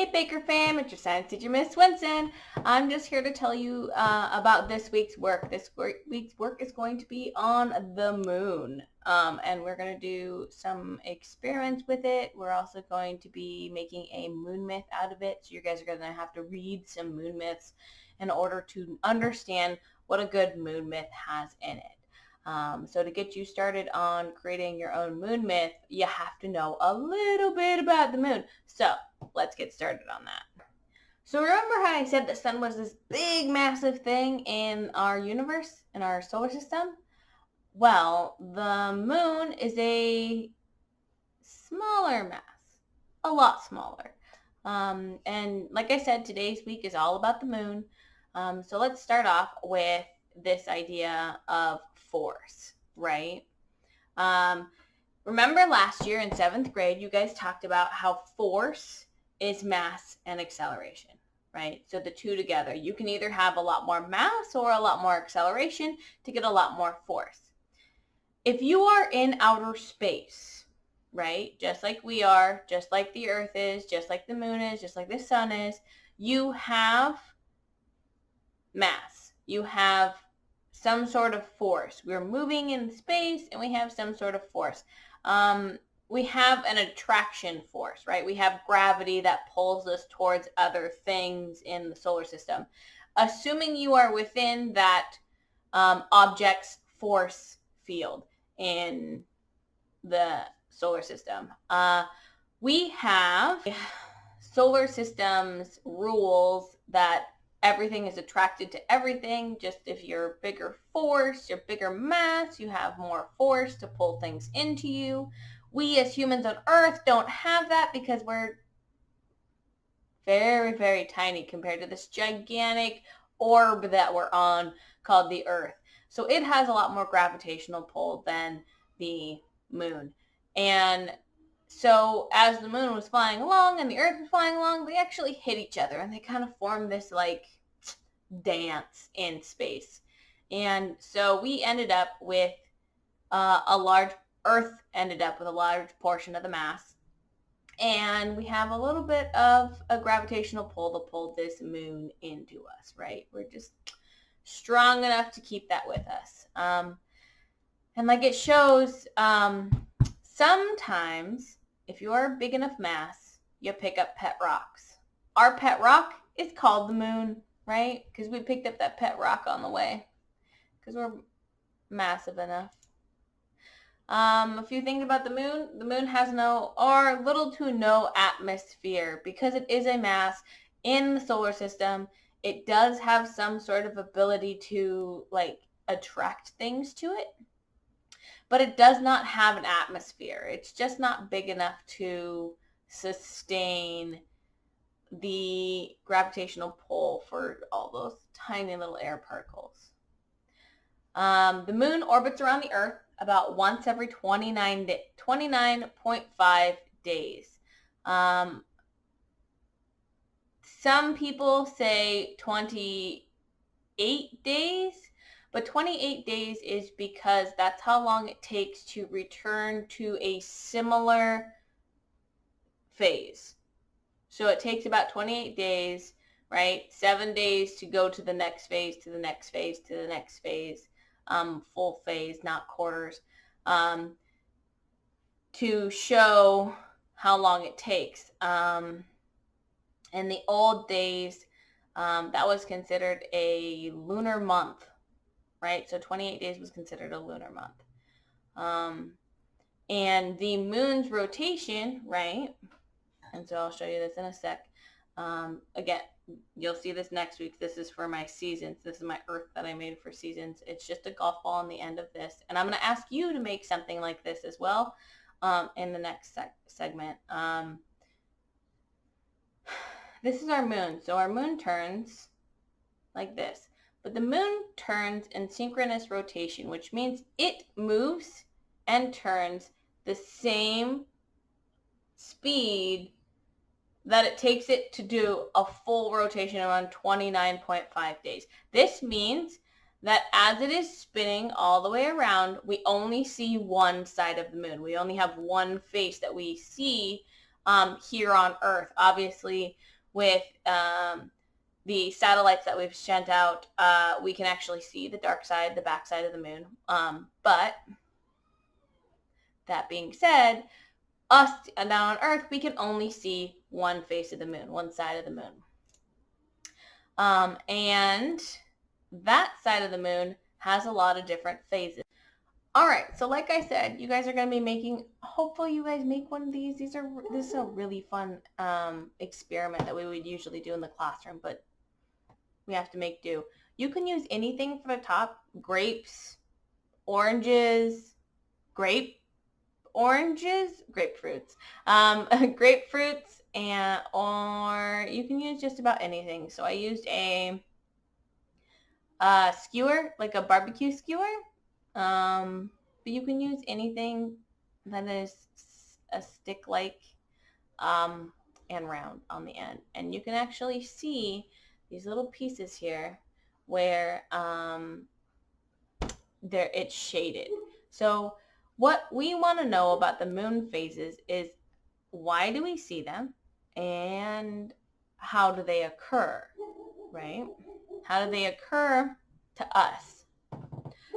Hey Baker fam, it's your science teacher, Miss Swinson. I'm just here to tell you about this week's work. This week's work is going to be on the moon, and we're going to do some experiments with it. We're also going to be making a moon myth out of it, so you guys are going to have to read some moon myths in order to understand what a good moon myth has in it. So to get you started on creating your own moon myth, you have to know a little bit about the moon. So let's get started on that. So remember how I said the sun was this big, massive thing in our universe, in our solar system? Well, the moon is a smaller mass, a lot smaller. And like I said, today's week is all about the moon. So let's start off with this idea of force, right? Remember last year in 7th grade, you guys talked about how force is mass and acceleration, right? So the two together, you can either have a lot more mass or a lot more acceleration to get a lot more force. If you are in outer space, right, just like we are, just like the Earth is, just like the moon is, just like the sun is, you have mass. You have some sort of force. We're moving in space and we have some sort of force. We have an attraction force, right? We have gravity that pulls us towards other things in the solar system. Assuming you are within that object's force field in the solar system. We have solar system's rules that everything is attracted to everything. Just if you're bigger force, you're bigger mass, you have more force to pull things into you. We as humans on Earth don't have that because we're very, very tiny compared to this gigantic orb that we're on called the Earth. So it has a lot more gravitational pull than the moon. And so as the moon was flying along and the Earth was flying along, they actually hit each other and they kind of formed this like dance in space. And so we ended up with Earth ended up with a large portion of the mass. And we have a little bit of a gravitational pull to pull this moon into us, right? We're just strong enough to keep that with us. And like it shows, sometimes if you're a big enough mass, you pick up pet rocks. Our pet rock is called the moon, right? Because we picked up that pet rock on the way because we're massive enough. A few things about the moon. The moon has no or little to no atmosphere because it is a mass in the solar system. It does have some sort of ability to like attract things to it, but it does not have an atmosphere. It's just not big enough to sustain the gravitational pull for all those tiny little air particles. The moon orbits around the Earth about once every 29.5 days. Some people say 28 days, but 28 days is because that's how long it takes to return to a similar phase. So it takes about 28 days, right? 7 days to go to the next phase, to the next phase, to the next phase. Full phase, not quarters, to show how long it takes. In the old days, that was considered a lunar month, right? So 28 days was considered a lunar month. And the moon's rotation, right? And so I'll show you this in a sec. Again, you'll see this next week. This is for my seasons. This is my Earth that I made for seasons. It's just a golf ball on the end of this. And I'm going to ask you to make something like this as well in the next segment. This is our moon. So our moon turns like this. But the moon turns in synchronous rotation, which means it moves and turns the same speed that it takes it to do a full rotation around 29.5 days. This means that as it is spinning all the way around, we only see one side of the moon. We only have one face that we see here on Earth. Obviously, with the satellites that we've sent out, we can actually see the dark side, the back side of the moon. But that being said, us down on Earth, we can only see one face of the moon, one side of the moon. And that side of the moon has a lot of different phases. All right, so like I said, you guys are going to be making, hopefully you guys make one of these. This is a really fun experiment that we would usually do in the classroom, but we have to make do. You can use anything for the top: grapes, oranges, grapefruits, grapefruits, and or you can use just about anything. So I used a skewer, like a barbecue skewer. But you can use anything that is a stick-like and round on the end. And you can actually see these little pieces here where it's shaded. So what we want to know about the moon phases is, why do we see them and how do they occur, right? How do they occur to us?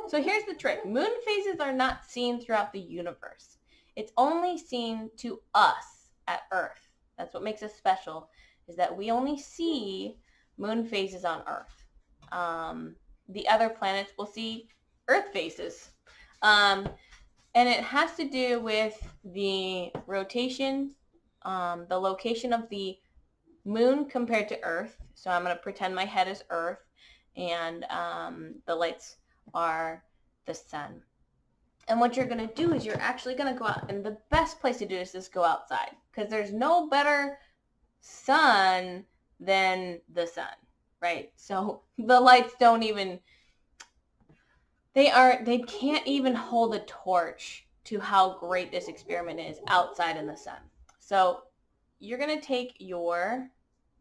So here's the trick. Moon phases are not seen throughout the universe. It's only seen to us at Earth. That's what makes us special, is that we only see moon phases on Earth. The other planets will see Earth phases. And it has to do with the rotation, the location of the moon compared to Earth. So I'm going to pretend my head is Earth, and the lights are the sun. And what you're going to do is you're actually going to go out, and the best place to do this is go outside, because there's no better sun than the sun, right? So the lights don't even, they can't even hold a torch to how great this experiment is outside in the sun. So you're going to take your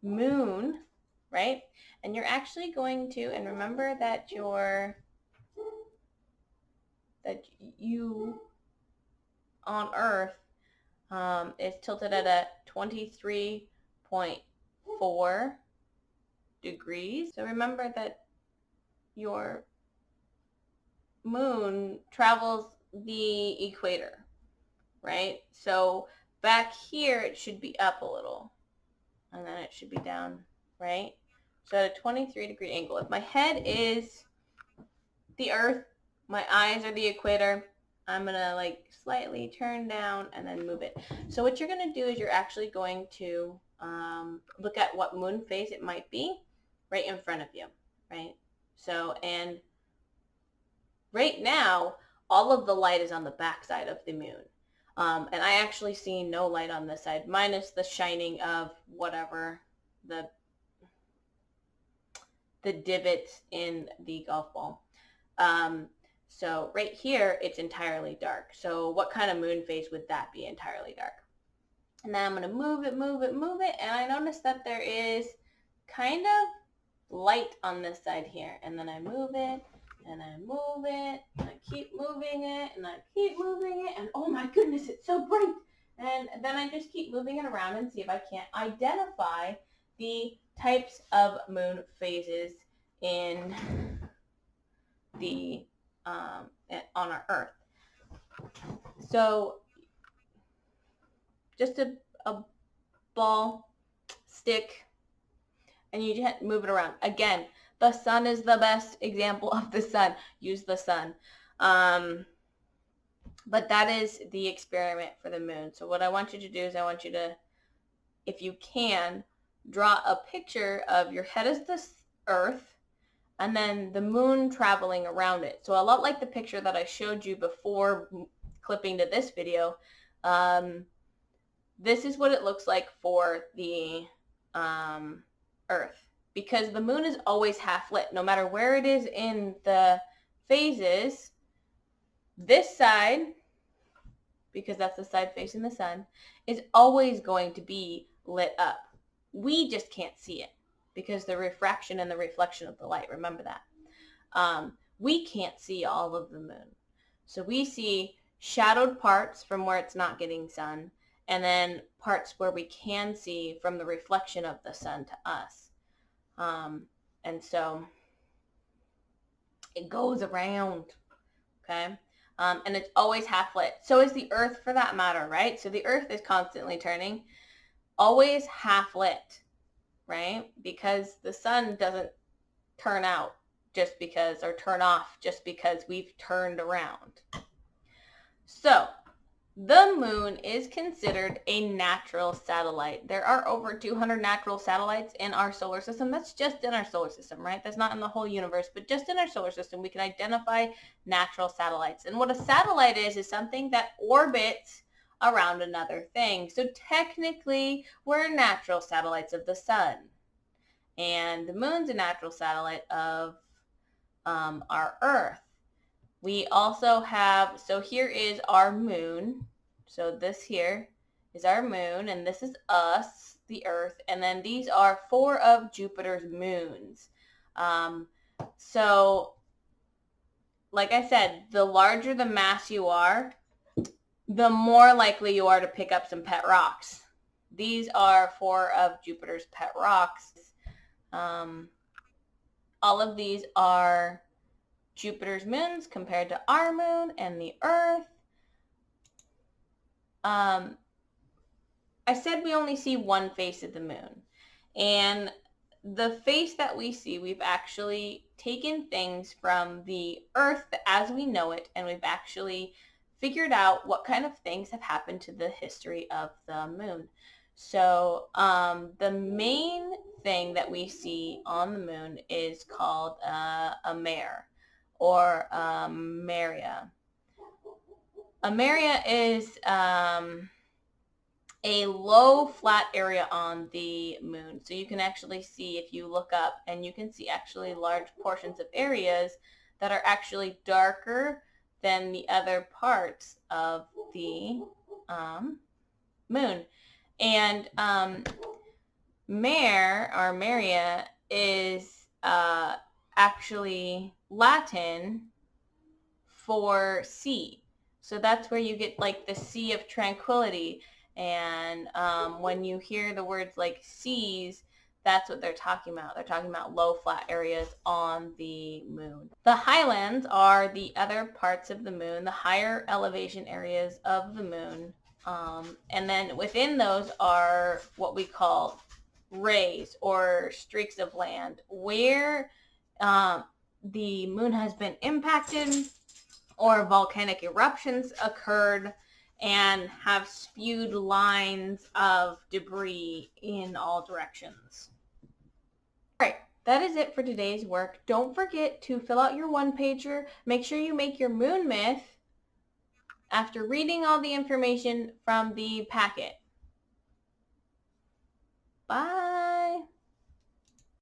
moon, right? And you're actually going to, and remember that you on Earth is tilted at a 23.4 degrees. So remember that your moon travels the equator, right? So back here it should be up a little, and then it should be down, right? So at a 23-degree angle. If my head is the Earth, my eyes are the equator, I'm going to like slightly turn down and then move it. So what you're going to do is you're actually going to look at what moon phase it might be right in front of you, right? So, and right now, all of the light is on the back side of the moon. And I actually see no light on this side, minus the shining of whatever, the divots in the golf ball. So right here, it's entirely dark. So what kind of moon phase would that be, entirely dark? And then I'm going to move it, and I notice that there is kind of light on this side here. And then I move it, and I move it, and I keep moving it, and I keep moving it, and oh my goodness, it's so bright. And then I just keep moving it around and see if I can't identify the types of moon phases in the on our Earth. So just a ball, stick, and you just move it around. Again, the sun is the best example of the sun. Use the sun. But that is the experiment for the moon. So what I want you to do is I want you to, if you can, draw a picture of your head as the Earth, and then the moon traveling around it. So a lot like the picture that I showed you before clipping to this video, this is what it looks like for the Earth. Because the moon is always half lit, no matter where it is in the phases. This side, because that's the side facing the sun, is always going to be lit up. We just can't see it, because the refraction and the reflection of the light, remember that. We can't see all of the moon. So we see shadowed parts from where it's not getting sun, and then parts where we can see from the reflection of the sun to us. And so it goes around, okay? And it's always half lit. So is the earth, for that matter, right? So the earth is constantly turning, always half lit, right? Because the sun doesn't turn out just because, or turn off just because we've turned around. So the moon is considered a natural satellite. There are over 200 natural satellites in our solar system. That's just in our solar system, right? That's not in the whole universe, but just in our solar system, we can identify natural satellites. And what a satellite is something that orbits around another thing. So technically, we're natural satellites of the sun. And the moon's a natural satellite of our Earth. We also have, so here is our moon. So this here is our moon, and this is us, the Earth, and then these are 4 of Jupiter's moons. So, like I said, the larger the mass you are, the more likely you are to pick up some pet rocks. These are 4 of Jupiter's pet rocks. All of these are Jupiter's moons compared to our moon and the Earth. I said we only see one face of the moon. And the face that we see, we've actually taken things from the Earth as we know it, and we've actually figured out what kind of things have happened to the history of the moon. So the main thing that we see on the moon is called a mare, or Maria. A Maria is a low flat area on the moon. So you can actually see, if you look up, and you can see actually large portions of areas that are actually darker than the other parts of the moon. And mare, or Maria, is actually Latin for sea. So that's where you get like the Sea of Tranquility. And when you hear the words like seas, that's what they're talking about. They're talking about low flat areas on the moon. The highlands are the other parts of the moon, the higher elevation areas of the moon. And then within those are what we call rays, or streaks of land, where the moon has been impacted or volcanic eruptions occurred and have spewed lines of debris in all directions. All right, that is it for today's work. Don't forget to fill out your one-pager. Make sure you make your moon myth after reading all the information from the packet. Bye.